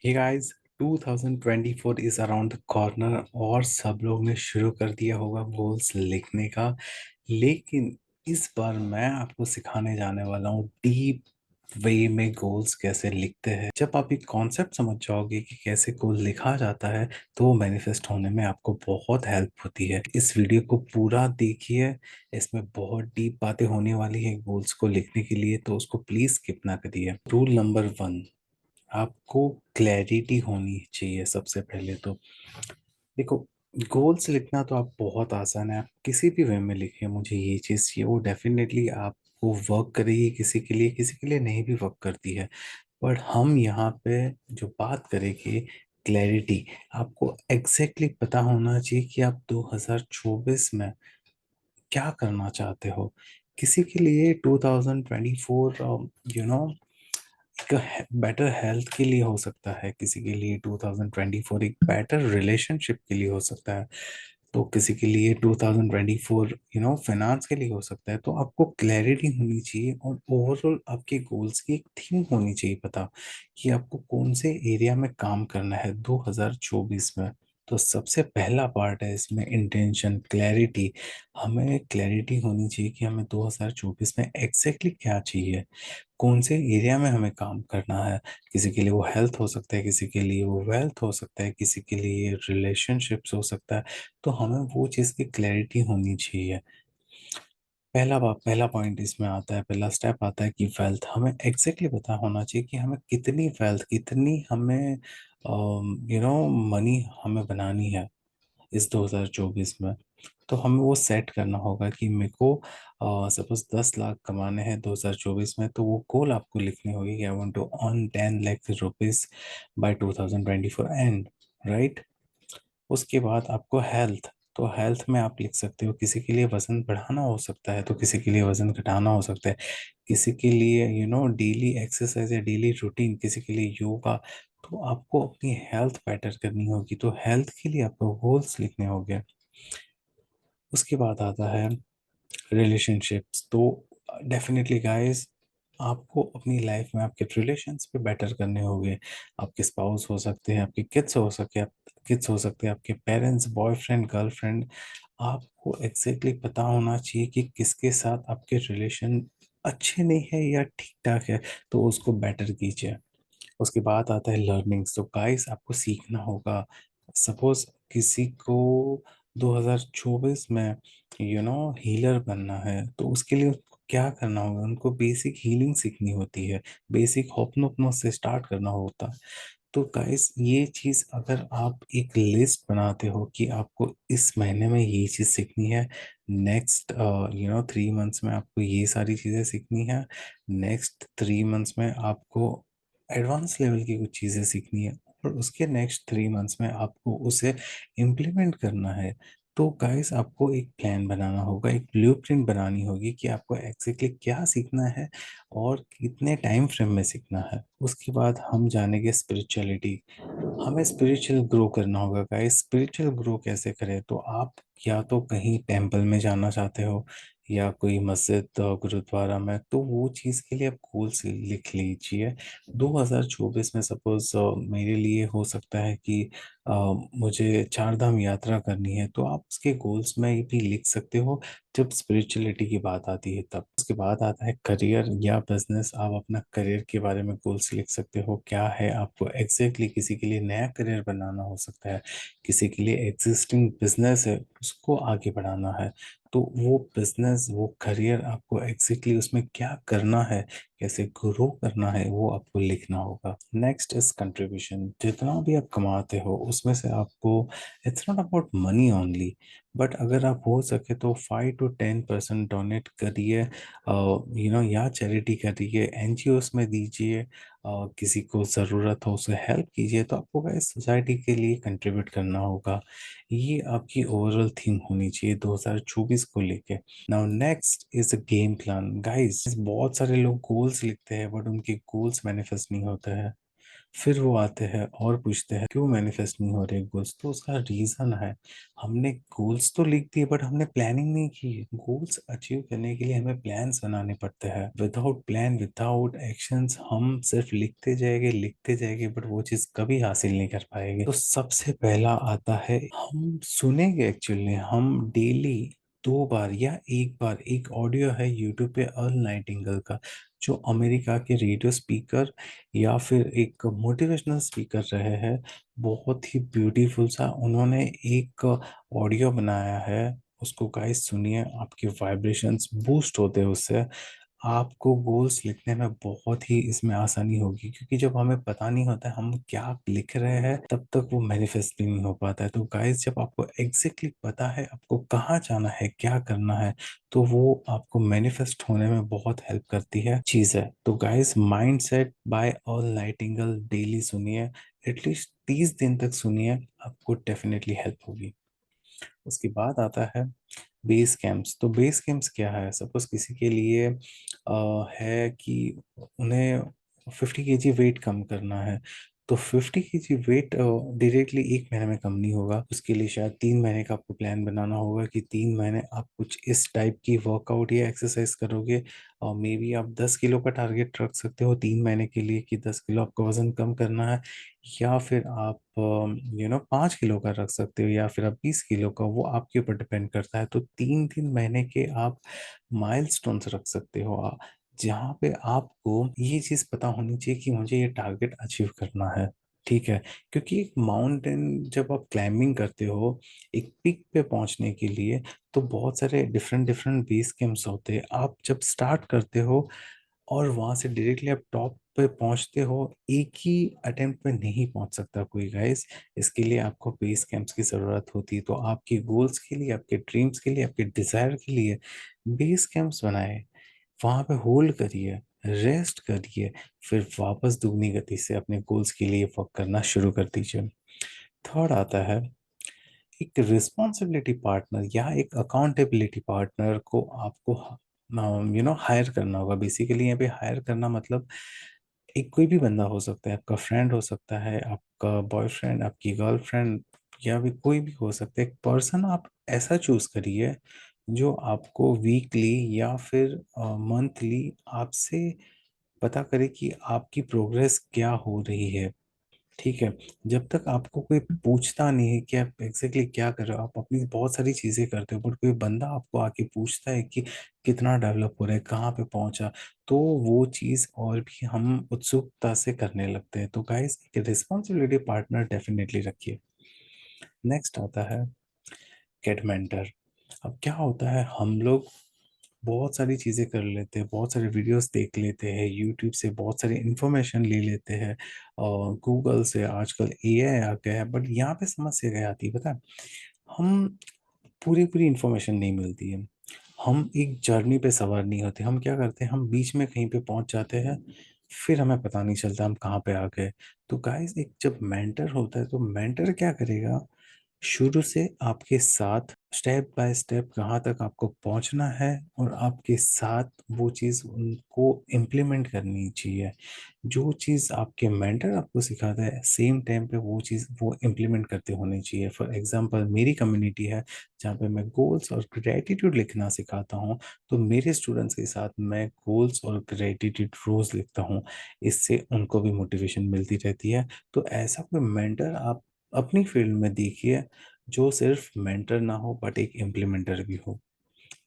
Hey guys, 2024 is around the corner और सब लोग ने शुरू कर दिया होगा गोल्स लिखने का। लेकिन इस बार मैं आपको सिखाने जाने वाला हूँ डीप वे में गोल्स कैसे लिखते हैं। जब आप एक कॉन्सेप्ट समझ जाओगे कि कैसे गोल लिखा जाता है तो वो मैनिफेस्ट होने में आपको बहुत हेल्प होती है। इस वीडियो को पूरा देखिए, इसमें बहुत डीप बातें होने वाली है गोल्स को लिखने के लिए, तो उसको प्लीज स्किप ना करिए। रूल नंबर 1, आपको क्लैरिटी होनी चाहिए। सबसे पहले तो देखो, गोल्स लिखना तो आप बहुत आसान है, आप किसी भी वे में लिखिए मुझे ये चीज़ चाहिए, वो डेफिनेटली आपको वर्क करेगी। किसी के लिए नहीं भी वर्क करती है। बट हम यहाँ पे जो बात करेंगे, क्लैरिटी, आपको एग्जैक्टली पता होना चाहिए कि आप 2024 में क्या करना चाहते हो। किसी के लिए 2024 यू नो एक बेटर हेल्थ के लिए हो सकता है, किसी के लिए 2024 एक बेटर रिलेशनशिप के लिए हो सकता है, तो किसी के लिए 2024 फाइनेंस के लिए हो सकता है। तो आपको क्लैरिटी होनी चाहिए और ओवरऑल आपके गोल्स की एक थीम होनी चाहिए, पता कि आपको कौन से एरिया में काम करना है 2024 में। तो सबसे पहला पार्ट है इसमें इंटेंशन, क्लैरिटी। हमें क्लैरिटी होनी चाहिए कि हमें 2024 में एग्जैक्टली क्या चाहिए, कौन से एरिया में हमें काम करना है। किसी के लिए वो हेल्थ हो सकता है, किसी के लिए वो वेल्थ हो सकता है, किसी के लिए रिलेशनशिप्स हो सकता है। तो हमें वो चीज़ की क्लैरिटी होनी चाहिए। पहला पॉइंट इसमें आता है, पहला स्टेप आता है कि वेल्थ हमें एग्जैक्टली पता होना चाहिए कि हमें कितनी वेल्थ, कितनी हमें मनी हमें बनानी है इस 2024 में। तो हमें वो सेट करना होगा कि मेरे को सपोज 10 लाख कमाने हैं 2024 में, तो वो गोल आपको लिखनी होगी कि I want to earn 10 lakh rupees by 2024 end, right. उसके बाद आपको हेल्थ, तो हेल्थ में आप लिख सकते हो किसी के लिए वजन बढ़ाना हो सकता है, तो किसी के लिए वजन घटाना हो सकता है, किसी के लिए डेली एक्सरसाइज या डेली रूटीन, किसी के लिए योगा। तो आपको अपनी हेल्थ बेटर करनी होगी, तो हेल्थ के लिए आपको गोल्स लिखने होंगे। उसके बाद आता है रिलेशनशिप्स। तो डेफिनेटली गाइस, आपको अपनी लाइफ में आपके रिलेशंस पे बेटर करने होंगे। आपके स्पाउस हो सकते हैं, आपके किड्स हो सकते हैं, आपके पेरेंट्स, बॉयफ्रेंड, गर्लफ्रेंड। आपको एग्जैक्टली पता होना चाहिए कि किसके साथ आपके रिलेशन अच्छे नहीं है या ठीक ठाक है, तो उसको बेटर कीजिए। उसके बाद आता है लर्निंग्स। तो गाइस, आपको सीखना होगा। सपोज किसी को 2024 में हीलर बनना है, तो उसके लिए उसको क्या करना होगा, उनको बेसिक हीलिंग सीखनी होती है, बेसिक होपनोपनो से स्टार्ट करना होता है। तो गाइस, ये चीज़ अगर आप एक लिस्ट बनाते हो कि आपको इस महीने में ये चीज़ सीखनी है, नेक्स्ट 3 मंथ्स में आपको ये सारी चीज़ें सीखनी है, नेक्स्ट 3 मंथ्स में आपको एडवांस लेवल की कुछ चीज़ें सीखनी है, और उसके नेक्स्ट 3 मंथ्स में आपको उसे इम्प्लीमेंट करना है। तो गाइस, आपको एक प्लान बनाना होगा, एक ब्लूप्रिंट बनानी होगी कि आपको एग्जैक्टली क्या सीखना है और कितने टाइम फ्रेम में सीखना है। उसके बाद हम जानेंगे स्पिरिचुअलिटी। हमें स्पिरिचुअल ग्रो करना होगा गाइस। स्पिरिचुअल ग्रो कैसे करें, तो आप या तो कहीं टेंपल में जाना चाहते हो या कोई मस्जिद गुरुद्वारा में, तो वो चीज़ के लिए आप गोल्स लिख लीजिए। 2024 में सपोज मेरे लिए हो सकता है कि अ, मुझे चार धाम यात्रा करनी है, तो आप उसके गोल्स में भी लिख सकते हो जब स्पिरिचुअलिटी की बात आती है तब। उसके बाद आता है करियर या बिजनेस। आप अपना करियर के बारे में गोल्स लिख सकते हो, क्या है आपको एग्जैक्टली। किसी के लिए नया करियर बनाना हो सकता है, किसी के लिए एग्जिस्टिंग बिजनेस है उसको आगे बढ़ाना है। तो वो बिजनेस, वो करियर, आपको एग्जैक्टली उसमें क्या करना है, कैसे ग्रो करना है, वो आपको लिखना होगा। Next is contribution. जितना भी आप कमाते हो उसमें से आपको, it's not about money only, but अगर आप हो सके तो 5 to 10% डोनेट करिए, या चैरिटी करिए, एनजीओस में दीजिए, किसी को ज़रूरत हो उसे हेल्प कीजिए। तो आपको गाइस सोसाइटी के लिए कंट्रीब्यूट करना होगा। ये आपकी ओवरऑल थीम होनी चाहिए 2024 को लेके। Now next is a game plan. Guys, बहुत सारे लोग गोल्स लिखते हैं बट उनके गोल्स मैनिफेस्ट नहीं होते हैं। फिर वो आते हैं और पूछते हैं क्यों मैनिफेस्ट नहीं हो रहे गोल्स। तो उसका रीजन है, हमने गोल्स तो लिख दिए बट हमने प्लानिंग नहीं की। गोल्स अचीव करने के लिए हमें प्लान्स बनाने पड़ते हैं। विदाउट प्लान विदाउट एक्शंस हम सिर्फ लिखते जाएंगे बट वो चीज कभी हासिल नहीं कर पाएंगे। तो सबसे पहला आता है, हम सुनेंगे एक्चुअली, हम डेली 2 बार या एक बार, एक ऑडियो है यूट्यूब पे अर्ल नाइटिंगेल का, जो अमेरिका के रेडियो स्पीकर या फिर एक मोटिवेशनल स्पीकर रहे हैं। बहुत ही ब्यूटीफुल सा उन्होंने एक ऑडियो बनाया है, उसको गाइस सुनिए, आपके वाइब्रेशंस बूस्ट होते हैं उससे। आपको गोल्स लिखने में बहुत ही इसमें आसानी होगी, क्योंकि जब हमें पता नहीं होता है हम क्या लिख रहे हैं तब तक वो मैनिफेस्ट भी नहीं हो पाता है। तो गाइस जब आपको एग्जैक्टली पता है आपको कहाँ जाना है क्या करना है, तो वो आपको मैनिफेस्ट होने में बहुत हेल्प करती है चीज है। तो guys mind set by Earl Nightingale daily सुनिए, एटलीस्ट 30 दिन तक सुनिए, आपको डेफिनेटली हेल्प होगी। उसके बाद आता है बेस कैंप्स। तो बेस कैंप्स क्या है, सपोज किसी के लिए है कि उन्हें 50 kg वेट कम करना है, तो 50 kg वेट डायरेक्टली एक महीने में कम नहीं होगा। उसके लिए शायद 3 महीने का आपको प्लान बनाना होगा कि 3 महीने आप कुछ इस टाइप की वर्कआउट या एक्सरसाइज करोगे। और मे बी आप 10 किलो का टारगेट रख सकते हो 3 महीने के लिए कि 10 किलो आपको वजन कम करना है, या फिर आप 5 किलो का रख सकते हो, या फिर आप 20 किलो का, वो आपके ऊपर डिपेंड करता है। तो 3 3 महीने के आप माइलस्टोन्स रख सकते हो, जहाँ पे आपको ये चीज पता होनी चाहिए कि मुझे ये टारगेट अचीव करना है। ठीक है, क्योंकि एक माउंटेन जब आप क्लाइंबिंग करते हो एक पीक पे पहुंचने के लिए, तो बहुत सारे डिफरेंट डिफरेंट बेस कैंप्स होते हैं। आप जब स्टार्ट करते हो और वहां से डायरेक्टली आप टॉप पे पहुंचते हो, एक ही अटेम्प्ट पे नहीं पहुंच सकता कोई गाइस। इसके लिए आपको बेस कैंप्स की जरूरत होती है। तो आपके गोल्स के लिए, आपके ड्रीम्स के लिए, आपके डिजायर के लिए बेस कैंप्स बनाए, वहां पे होल्ड करिए, रेस्ट करिए, फिर वापस दुगनी गति से अपने गोल्स के लिए वर्क करना शुरू कर दीजिए। थर्ड आता है एक रिस्पॉन्सिबिलिटी पार्टनर या एक अकाउंटेबिलिटी पार्टनर को आपको हायर करना होगा। बेसिकली यहाँ पे हायर करना मतलब एक कोई भी बंदा हो सकता है, आपका फ्रेंड हो सकता है, आपका बॉयफ्रेंड, आपकी गर्लफ्रेंड, या भी कोई भी हो सकता है। एक पर्सन आप ऐसा चूज करिए जो आपको वीकली या फिर मंथली आपसे पता करे कि आपकी प्रोग्रेस क्या हो रही है। ठीक है, जब तक आपको कोई पूछता नहीं है कि आप एग्जैक्टली क्या कर रहे हो, आप अपनी बहुत सारी चीजें करते हो, बट कोई बंदा आपको आके पूछता है कि कितना डेवलप हो रहा है, कहाँ पे पहुंचा, तो वो चीज और भी हम उत्सुकता से करने लगते हैं। तो गाइस एक रिस्पॉन्सिबिलिटी पार्टनर डेफिनेटली रखिए। नेक्स्ट आता है गेट मेंटर। अब क्या होता है, हम लोग बहुत सारी चीजें कर लेते हैं, बहुत सारे वीडियोस देख लेते हैं, यूट्यूब से बहुत सारी इंफॉर्मेशन ले लेते हैं, और गूगल से आजकल एआई आ गया है। बट यहाँ पे समस्या क्या आती है पता है, हम पूरी पूरी इंफॉर्मेशन नहीं मिलती है, हम एक जर्नी पे सवार नहीं होते। हम क्या करते हैं, हम बीच में कहीं पे पहुंच जाते हैं, फिर हमें पता नहीं चलता हम कहाँ पे आ गए। तो गाइस एक जब मेंटर होता है तो मेंटर क्या करेगा, शुरू से आपके साथ स्टेप बाय स्टेप कहाँ तक आपको पहुंचना है, और आपके साथ वो चीज़ उनको इम्प्लीमेंट करनी चाहिए। जो चीज़ आपके मेंटर आपको सिखाता है सेम टाइम पे वो चीज़ वो इम्प्लीमेंट करते होनी चाहिए। फॉर एग्जांपल मेरी कम्युनिटी है जहाँ पे मैं गोल्स और ग्रेटिट्यूड लिखना सिखाता हूँ, तो मेरे स्टूडेंट्स के साथ मैं गोल्स और ग्रेटिट्यूड रोज लिखता हूँ। इससे उनको भी मोटिवेशन मिलती रहती है। तो ऐसा कोई मेंटर आप अपनी फील्ड में देखिए जो सिर्फ मेंटर ना हो बट एक इम्प्लीमेंटर भी हो।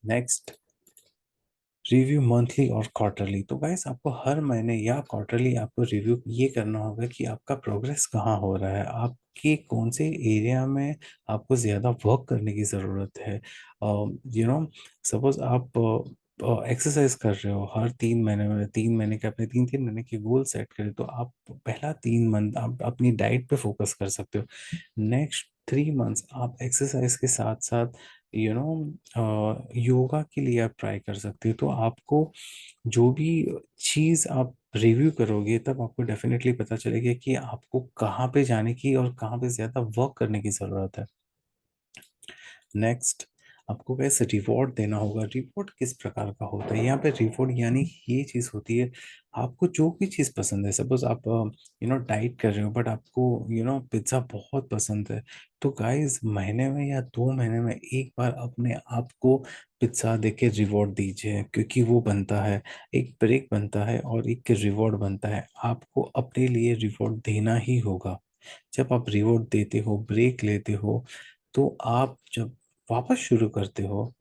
नेक्स्ट, रिव्यू मंथली और क्वार्टरली। तो गाइस आपको हर महीने या क्वार्टरली आपको रिव्यू ये करना होगा कि आपका प्रोग्रेस कहाँ हो रहा है, आपके कौन से एरिया में आपको ज़्यादा वर्क करने की ज़रूरत है। सपोज आप एक्सरसाइज कर रहे हो, हर 3 महीने में 3 महीने के अपने 3 3 महीने के गोल सेट करें, तो आप पहला 3 मंथ आप अपनी डाइट पे फोकस कर सकते हो। नेक्स्ट 3 मंथ्स आप एक्सरसाइज के साथ साथ योगा के लिए आप ट्राई कर सकते हो। तो आपको जो भी चीज़ आप रिव्यू करोगे तब आपको डेफिनेटली पता चलेगा कि आपको कहाँ पे जाने की और कहाँ पे ज़्यादा वर्क करने की ज़रूरत है। नेक्स्ट आपको कैसे रिवॉर्ड देना होगा। रिवॉर्ड किस प्रकार का होता है यहाँ पे? रिवॉर्ड यानी ये चीज होती है, आपको जो भी चीज पसंद है, सपोज आप डाइट कर रहे हो बट आपको पिज्जा बहुत पसंद है, तो गाइस महीने में या 2 महीने में एक बार अपने आप को पिज्जा दे के रिवॉर्ड दीजिए, क्योंकि वो बनता है, एक ब्रेक बनता है और एक रिवॉर्ड बनता है। आपको अपने लिए रिवॉर्ड देना ही होगा। जब आप रिवॉर्ड देते हो, ब्रेक लेते हो, तो आप जब वापस शुरू करते हो,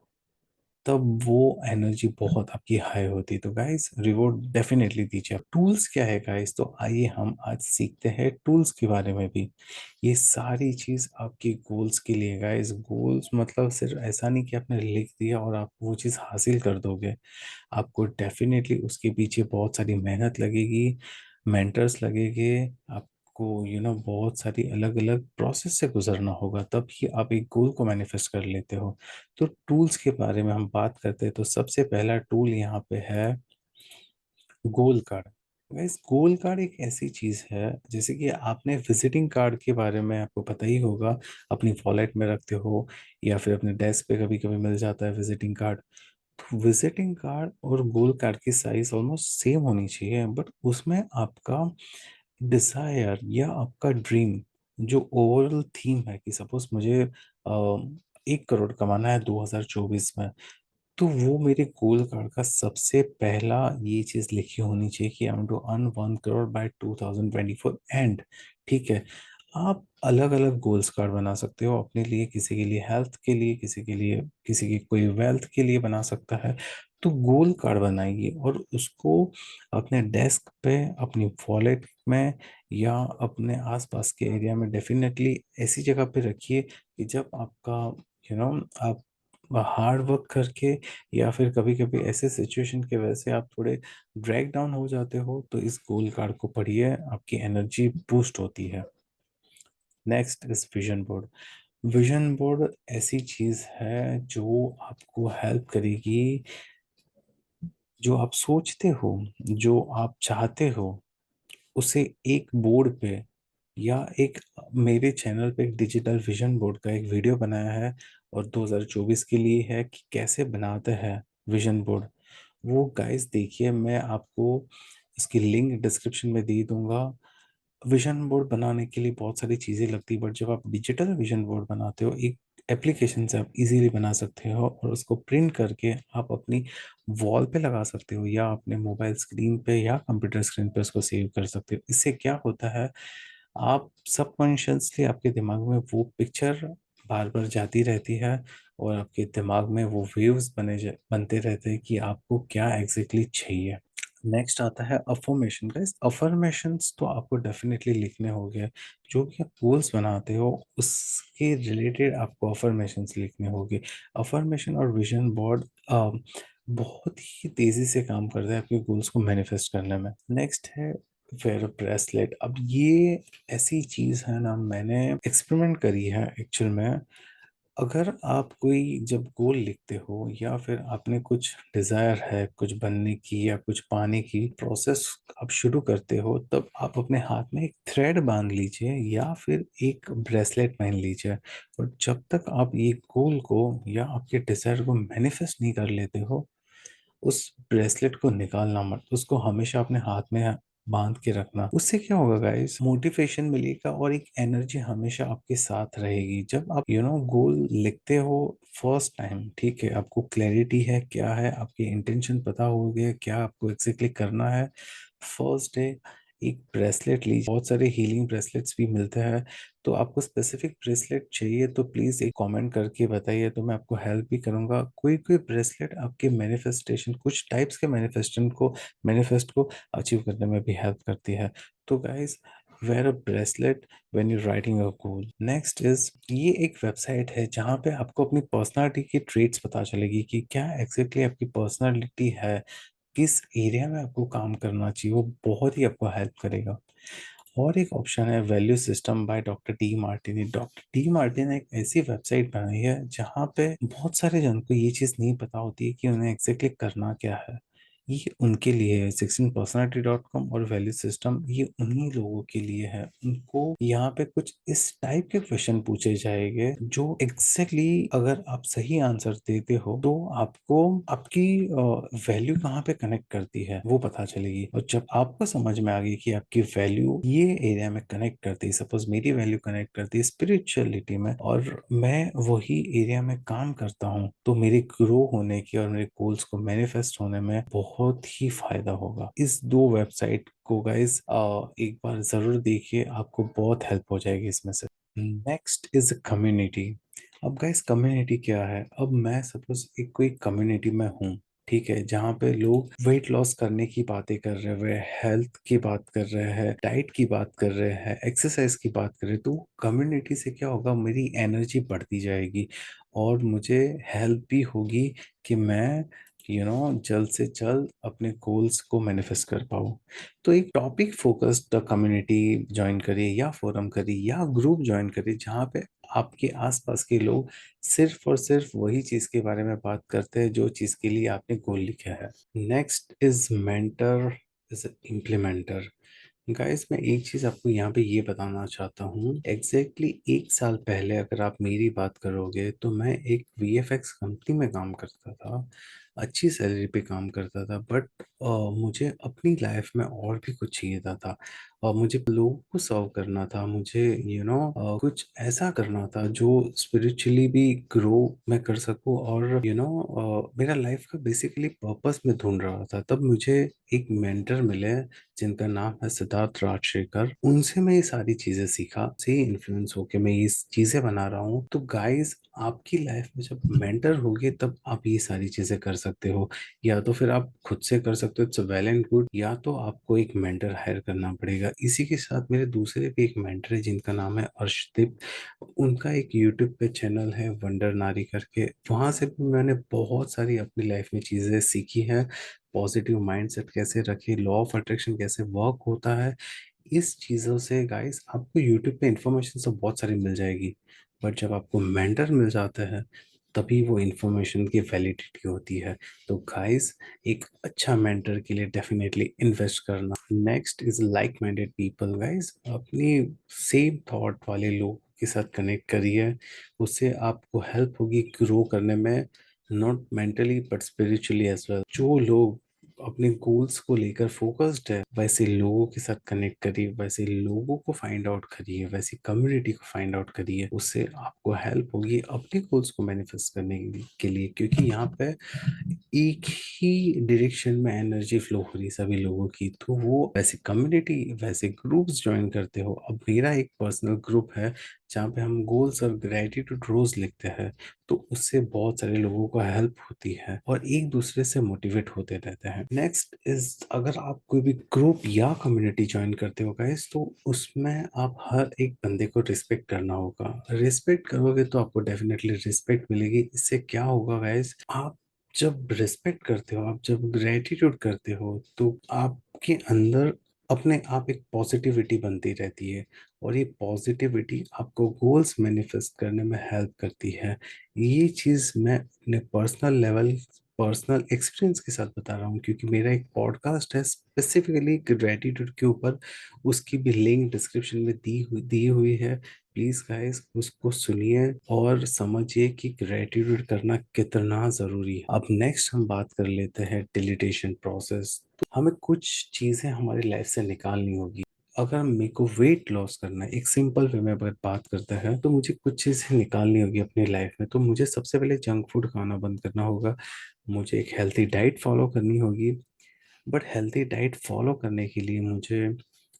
तब वो एनर्जी बहुत आपकी हाई होती है। तो गाइस रिवॉर्ड डेफिनेटली दीजिए। टूल्स क्या है गाइस? तो आइए हम आज सीखते हैं टूल्स के बारे में भी। ये सारी चीज आपके गोल्स के लिए गाइस। गोल्स मतलब सिर्फ ऐसा नहीं कि आपने लिख दिया और आप वो चीज हासिल कर दोगे। आपको डेफिनेटली उसके पीछे बहुत सारी मेहनत लगेगी, मेंटर्स लगेंगे, आपको बहुत सारी अलग अलग प्रोसेस से गुजरना होगा, तब ही आप एक गोल को मैनिफेस्ट कर लेते हो। तो टूल्स के बारे में हम बात करते हैं, तो सबसे पहला टूल यहाँ पे है गोल कार्ड। गाइस गोल कार्ड एक ऐसी चीज है, जैसे कि आपने विजिटिंग कार्ड के बारे में आपको पता ही होगा, अपनी वॉलेट में रखते हो या फिर अपने डेस्क पे कभी कभी मिल जाता है विजिटिंग कार्ड। विजिटिंग कार्ड और गोल कार्ड की साइज ऑलमोस्ट सेम होनी चाहिए, बट उसमें आपका डिजायर या आपका ड्रीम, जो ओवरऑल थीम है कि सपोज मुझे 1 करोड़ कमाना है 2024 में, तो वो मेरे गोल कार्ड का सबसे पहला ये चीज लिखी होनी चाहिए कि I am to earn 1 crore by 2024 end. ठीक है, आप अलग अलग गोल्स कार्ड बना सकते हो अपने लिए, किसी के लिए हेल्थ के लिए, किसी के लिए, किसी की कोई वेल्थ के लिए बना सकता है। तो गोल कार्ड बनाइए और उसको अपने डेस्क पे, अपनी वॉलेट में या अपने आसपास के एरिया में डेफिनेटली ऐसी जगह पे रखिए कि जब आपका आप हार्ड वर्क करके या फिर कभी कभी ऐसे सिचुएशन की वजह से आप थोड़े ड्रैग डाउन हो जाते हो, तो इस गोल कार्ड को पढ़िए, आपकी एनर्जी बूस्ट होती है। Next is vision board. Vision board ऐसी चीज है जो आपको हेल्प करेगी, जो आप सोचते हो, जो आप चाहते हो, उसे एक बोर्ड पे या एक, मेरे चैनल पे एक डिजिटल विजन बोर्ड का एक वीडियो बनाया है और 2024 के लिए है कि कैसे बनाते हैं विजन बोर्ड। वो गाइस देखिए, मैं आपको इसकी लिंक डिस्क्रिप्शन में दे दूंगा। विजन बोर्ड बनाने के लिए बहुत सारी चीज़ें लगती है, बट जब आप डिजिटल विजन बोर्ड बनाते हो, एक एप्लीकेशन से आप इजीली बना सकते हो और उसको प्रिंट करके आप अपनी वॉल पे लगा सकते हो या अपने मोबाइल स्क्रीन पे या कंप्यूटर स्क्रीन पे उसको सेव कर सकते हो। इससे क्या होता है, आप सबकॉन्शियसली आपके दिमाग में वो पिक्चर बार बार जाती रहती है और आपके दिमाग में वो वेव्स बनते रहते हैं कि आपको क्या एग्जैक्टली चाहिए। नेक्स्ट आता है अफर्मेशन। गाइस अफर्मेशंस तो आपको डेफिनेटली लिखने होंगे, जो भी आप गोल्स बनाते हो उसके रिलेटेड आपको अफर्मेशंस लिखने होंगे। अफर्मेशन और विजन बोर्ड बहुत ही तेजी से काम करता है आपके गोल्स को मैनिफेस्ट करने में। नेक्स्ट है फेयर ब्रेसलेट। अब ये ऐसी चीज है ना, मैंने एक्सपेरिमेंट करी है एक्चुअल में। अगर आप कोई जब गोल लिखते हो या फिर आपने कुछ डिजायर है कुछ बनने की या कुछ पाने की प्रोसेस आप शुरू करते हो, तब आप अपने हाथ में एक थ्रेड बांध लीजिए या फिर एक ब्रेसलेट पहन लीजिए। और जब तक आप ये गोल को या आपके डिजायर को मैनिफेस्ट नहीं कर लेते हो, उस ब्रेसलेट को निकालना मत, उसको हमेशा अपने हाथ में बांध के रखना। उससे क्या होगा गाइस, मोटिवेशन मिलेगा और एक एनर्जी हमेशा आपके साथ रहेगी। जब आप गोल लिखते हो फर्स्ट टाइम, ठीक है, आपको क्लैरिटी है क्या है, आपके इंटेंशन पता हो गया क्या आपको एग्जैक्टली करना है, फर्स्ट डे एक ब्रेसलेट लीजिए। बहुत सारे हीलिंग ब्रेसलेट्स भी मिलते हैं, तो आपको स्पेसिफिक ब्रेसलेट चाहिए तो प्लीज एक कमेंट करके बताइए, तो मैं आपको हेल्प भी करूंगा। कोई कोई ब्रेसलेट आपके मैनिफेस्टेशन, कुछ टाइप्स के मैनिफेस्ट को अचीव करने में भी हेल्प करती है। तो guys wear a bracelet when you writing a goal. Next is, ये एक वेबसाइट है जहाँ पे आपको अपनी पर्सनालिटी की ट्रेट्स पता चलेगी कि क्या एग्जैक्टली आपकी पर्सनालिटी है, किस एरिया में आपको काम करना चाहिए, वो बहुत ही आपको हेल्प करेगा। और एक ऑप्शन है value system by doctor D Martini. Doctor D Martin ने एक ऐसी वेबसाइट बनाई है जहाँ पे बहुत सारे जन को ये चीज़ नहीं पता होती है कि उन्हें एग्जैक्टली करना क्या है। ये उनके लिए है। 16personality.com और वैल्यू सिस्टम ये उन्हीं लोगों के लिए है। उनको यहाँ पे कुछ इस टाइप के क्वेश्चन पूछे जाएंगे जो एग्जैक्टली अगर आप सही आंसर देते हो तो आपको आपकी वैल्यू कहाँ पे कनेक्ट करती है वो पता चलेगी। और जब आपको समझ में आ गई कि आपकी वैल्यू ये एरिया में कनेक्ट करती है, सपोज मेरी वैल्यू कनेक्ट करती है स्पिरिचुअलिटी में और मैं वही एरिया में काम करता हूँ, तो मेरे ग्रो होने की और मेरे गोल्स को मैनिफेस्ट होने में बहुत ही फायदा होगा। इस दो वेबसाइट को गाइस एक बार जरूर देखिए, आपको बहुत हेल्प हो जाएगी इसमें से। Next is community. अब गाइस कम्युनिटी क्या है? अब मैं सपोज एक कोई कम्युनिटी में हूँ, ठीक है, जहाँ पे लोग वेट लॉस करने की बातें कर रहे हुए, हेल्थ की बात कर रहे हैं, डाइट की बात कर रहे हैं, एक्सरसाइज की बात कर रहे हैं, तो कम्युनिटी से क्या होगा, मेरी एनर्जी बढ़ती जाएगी और मुझे हेल्प भी होगी कि मैं जल्द से जल्द अपने गोल्स को मैनिफेस्ट कर पाऊँ। तो एक टॉपिक फोकस्ड कम्युनिटी ज्वाइन करिए या फोरम करिए या ग्रुप ज्वाइन करिए जहाँ पे आपके आसपास के लोग सिर्फ और सिर्फ वही चीज के बारे में बात करते हैं जो चीज के लिए आपने गोल लिखा है। Next is mentor is implementer. Guys मैं एक चीज आपको यहाँ पे ये बताना चाहता हूँ, एक साल पहले अगर आप मेरी बात करोगे तो मैं एक वीएफएक्स कंपनी में काम करता था, अच्छी सैलरी पे काम करता था, बट मुझे अपनी लाइफ में और भी कुछ चाहिए था। और मुझे लोगों को सर्व करना था, मुझे कुछ ऐसा करना था जो स्पिरिचुअली भी ग्रो मैं कर सकूं और मेरा लाइफ का बेसिकली पर्पस मैं ढूंढ रहा था। तब मुझे एक मेंटर मिले जिनका नाम है सिद्धार्थ राजशेखर। उनसे मैं ये सारी चीजें सीखा, से इन्फ्लुएंस होके मैं ये चीजें बना रहा हूँ। तो गाइस आपकी लाइफ में जब मेंटर होगे तब आप ये सारी चीजें कर सकते हो। या तो फिर आप खुद से कर सकते हो, इट्स वेल एंड गुड, या तो आपको एक मेंटर हायर करना पड़ेगा। इसी के साथ मेरे दूसरे भी एक मेंटर है जिनका नाम है अर्शदीप। उनका एक यूट्यूब पे चैनल है वंडर नारी करके, वहां से भी मैंने बहुत सारी अपनी लाइफ में चीजें सीखी हैं। पॉजिटिव माइंडसेट कैसे रखे, लॉ ऑफ अट्रैक्शन कैसे वर्क होता है, इस चीज़ों से गाइस आपको यूट्यूब पे इंफॉर्मेशन तो बहुत सारी मिल जाएगी, बट जब आपको मेंटर मिल जाता है तभी वो इंफॉर्मेशन की वैलिडिटी होती है। तो गाइस एक अच्छा मेंटर के लिए डेफिनेटली इन्वेस्ट करना। Next is like minded people. Guys अपनी सेम थॉट वाले लोगों के साथ कनेक्ट करिए, उससे आपको हेल्प होगी ग्रो करने में, not mentally but spiritually as well. जो लोग अपने गोल्स को लेकर फोकस्ड है वैसे लोगों के साथ कनेक्ट करिए, वैसे लोगों को फाइंड आउट करिए, वैसी कम्युनिटी को फाइंड आउट करिए, उससे आपको हेल्प होगी अपने गोल्स को मैनिफेस्ट करने के लिए। क्योंकि यहाँ पे एक ही डायरेक्शन में एनर्जी फ्लो हो रही है सभी लोगों की, तो वो वैसे कम्युनिटी वैसे ग्रुप्स ज्वाइन करते हो। अब मेरा एक पर्सनल ग्रुप है जहाँ पे हम गोल्स और ग्रेटिट्यूड रोज लिखते हैं, तो उससे बहुत सारे लोगों को हेल्प होती है और एक दूसरे से मोटिवेट होते रहते हैं। नेक्स्ट इज अगर आप कोई भी ग्रुप या कम्युनिटी ज्वाइन करते हो गाइस, तो उसमें आप हर एक बंदे को रिस्पेक्ट करना होगा। रिस्पेक्ट करोगे तो आपको डेफिनेटली रिस्पेक्ट मिलेगी। इससे क्या होगा गाइस, आप जब रिस्पेक्ट करते हो, आप जब ग्रेटिट्यूड करते हो, तो आपके अंदर अपने आप एक पॉजिटिविटी बनती रहती है और ये पॉजिटिविटी आपको गोल्स मैनिफेस्ट करने में हेल्प करती है। ये चीज़ मैं अपने पर्सनल लेवल, पर्सनल एक्सपीरियंस के साथ बता रहा हूँ, क्योंकि मेरा एक पॉडकास्ट है स्पेसिफिकली ग्रेटिट्यूड के ऊपर, उसकी भी लिंक डिस्क्रिप्शन में दी हुई है। प्लीज गाइस उसको सुनिए और समझिए कि ग्रेटिट्यूड करना कितना जरूरी है। अब नेक्स्ट हम बात कर लेते हैं डिलीटेशन प्रोसेस। तो हमें कुछ चीजें हमारी लाइफ से निकालनी होगी। अगर मेरे को वेट लॉस करना है, एक सिंपल वे में अगर बात करते हैं, तो मुझे कुछ चीजें निकालनी होगी अपनी लाइफ में। तो मुझे सबसे पहले जंक फूड खाना बंद करना होगा, मुझे एक हेल्थी डाइट फॉलो करनी होगी। बट हेल्थी डाइट फॉलो करने के लिए मुझे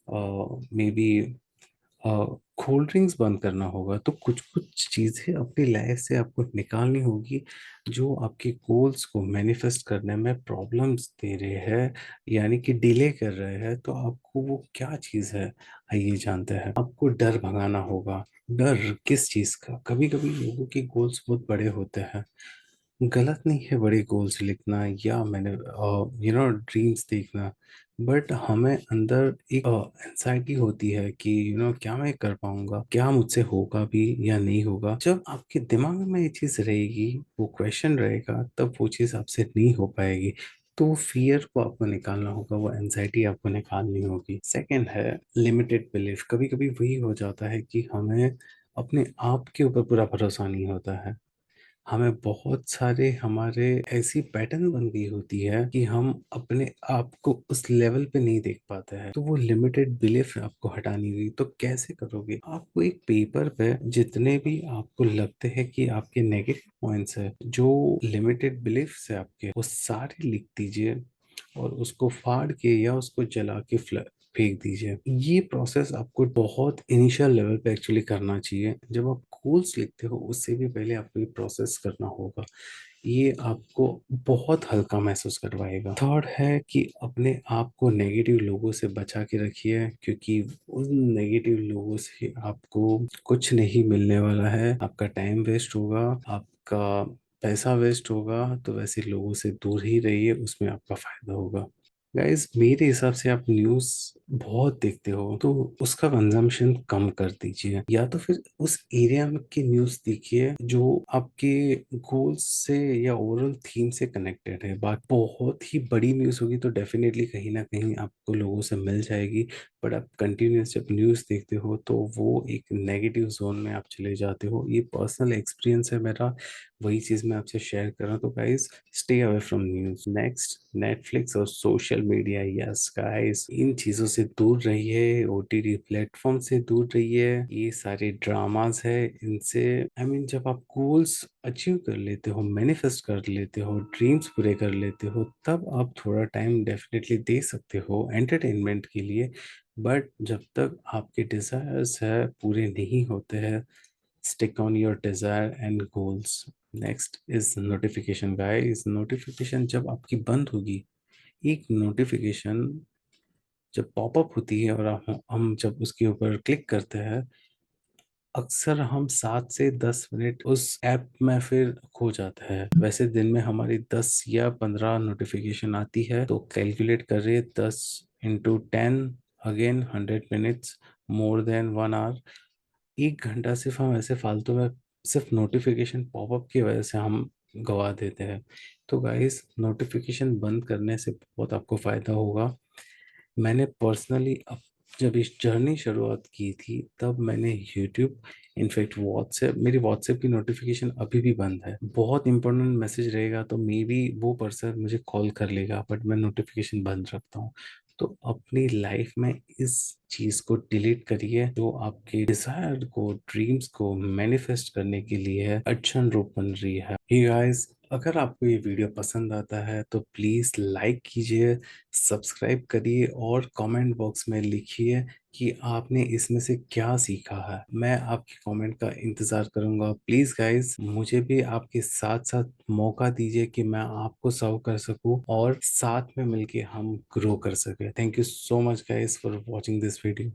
मे बी कोल्ड ड्रिंक्स बंद करना होगा। तो कुछ कुछ चीज़ें अपनी लाइफ से आपको निकालनी होगी जो आपके गोल्स को मैनिफेस्ट करने में प्रॉब्लम्स दे रहे हैं, यानी कि डिले कर रहे हैं। तो आपको वो क्या चीज़ है, आइए जानते हैं। आपको डर भगाना होगा। डर किस चीज़ का? कभी कभी लोगों के गोल्स बहुत बड़े होते हैं, गलत नहीं है बड़े गोल्स लिखना या मैंने ड्रीम्स देखना, बट हमें अंदर एक एंजाइटी होती है कि क्या मैं कर पाऊंगा, क्या मुझसे होगा भी या नहीं होगा। जब आपके दिमाग में ये चीज रहेगी, वो क्वेश्चन रहेगा, तब वो चीज आपसे नहीं हो पाएगी। तो फियर को आपको निकालना होगा, वो एंजाइटी आपको निकालनी होगी। सेकंड है लिमिटेड बिलीफ। कभी कभी वही हो जाता है कि हमें अपने आप के ऊपर पूरा भरोसा नहीं होता है। हमें बहुत सारे हमारे ऐसी पैटर्न बन गई होती है कि हम अपने आप को उस लेवल पे नहीं देख पाते हैं। तो वो लिमिटेड बिलीफ आपको हटानी हुई, तो कैसे करोगे? आपको एक पेपर पे जितने भी आपको लगते हैं कि आपके नेगेटिव पॉइंट्स है, जो लिमिटेड बिलीफ्स है आपके, वो सारे लिख दीजिए और उसको फाड़ के या उसको जला के फेंक दीजिए। ये प्रोसेस आपको बहुत इनिशियल लेवल पे एक्चुअली करना चाहिए। जब आप गोल्स लिखते हो उससे भी पहले आपको ये प्रोसेस करना होगा। ये आपको बहुत हल्का महसूस करवाएगा। थर्ड है कि अपने आप को नेगेटिव लोगों से बचा के रखिए, क्योंकि उन नेगेटिव लोगों से आपको कुछ नहीं मिलने वाला है। आपका टाइम वेस्ट होगा, आपका पैसा वेस्ट होगा। तो वैसे लोगों से दूर ही रहिए, उसमें आपका फायदा होगा। गाइस, मेरे हिसाब से आप न्यूज़ बहुत देखते हो तो उसका कंजम्पशन कम कर दीजिए, या तो फिर उस एरिया में की न्यूज़ देखिए जो आपके गोल्स से या ओवरऑल थीम से कनेक्टेड है। बात बहुत ही बड़ी न्यूज़ होगी तो डेफिनेटली कहीं ना कहीं आपको लोगों से मिल जाएगी। बट आप कंटिन्यूस जब न्यूज़ देखते हो तो वो एक नेगेटिव जोन में आप चले जाते हो। ये पर्सनल एक्सपीरियंस है मेरा, वही चीज़ मैं आपसे शेयर कर रहा हूँ। तो guys, stay away from news. Next, Netflix और सोशल मीडिया। यस गाइस, इन चीज़ों से दूर रहिए, ओटीटी प्लेटफॉर्म से दूर रहिए। ये सारे ड्रामास है, इनसे जब आप गोल्स अचीव कर लेते हो, मैनिफेस्ट कर लेते हो, ड्रीम्स पूरे कर लेते हो, तब आप थोड़ा टाइम डेफिनेटली दे सकते हो एंटरटेनमेंट के लिए। बट जब तक आपके डिजायर्स है पूरे नहीं होते हैं, stick on your desire and goals. Next is notification guys. Notification जब आपकी बंद होगी, एक नोटिफिकेशन जब पॉपअप होती है और हम जब उसके ऊपर क्लिक करते हैं, अक्सर हम 7 से 10 मिनट उस ऐप में फिर खो जाता है। वैसे दिन में हमारी 10 या 15 नोटिफिकेशन आती है, तो कैलकुलेट करिए 10 × 10, again 100 minutes, more than 1 hour. 1 घंटा सिर्फ हम ऐसे फालतू में सिर्फ नोटिफिकेशन पॉपअप की वजह से हम गवा देते हैं। तो गाइस, नोटिफिकेशन बंद करने से बहुत आपको फायदा होगा। मैंने पर्सनली अब जब इस जर्नी शुरुआत की थी, तब मैंने यूट्यूब, इनफैक्ट व्हाट्सएप, मेरी व्हाट्सएप की नोटिफिकेशन अभी भी बंद है। बहुत इंपॉर्टेंट मैसेज रहेगा तो मे बी वो पर्सन मुझे कॉल कर लेगा, बट मैं नोटिफिकेशन बंद रखता हूँ। तो अपनी लाइफ में इस चीज को डिलीट करिए जो आपके डिजायर को, ड्रीम्स को मैनिफेस्ट करने के लिए अड़चन रूप बन रही है। हे गाइस, अगर आपको ये वीडियो पसंद आता है तो प्लीज लाइक कीजिए, सब्सक्राइब करिए और कमेंट बॉक्स में लिखिए कि आपने इसमें से क्या सीखा है। मैं आपके कमेंट का इंतजार करूंगा। प्लीज गाइस, मुझे भी आपके साथ साथ मौका दीजिए कि मैं आपको सर्व कर सकूं और साथ में मिलके हम ग्रो कर सके। Thank you so much guys for watching this video.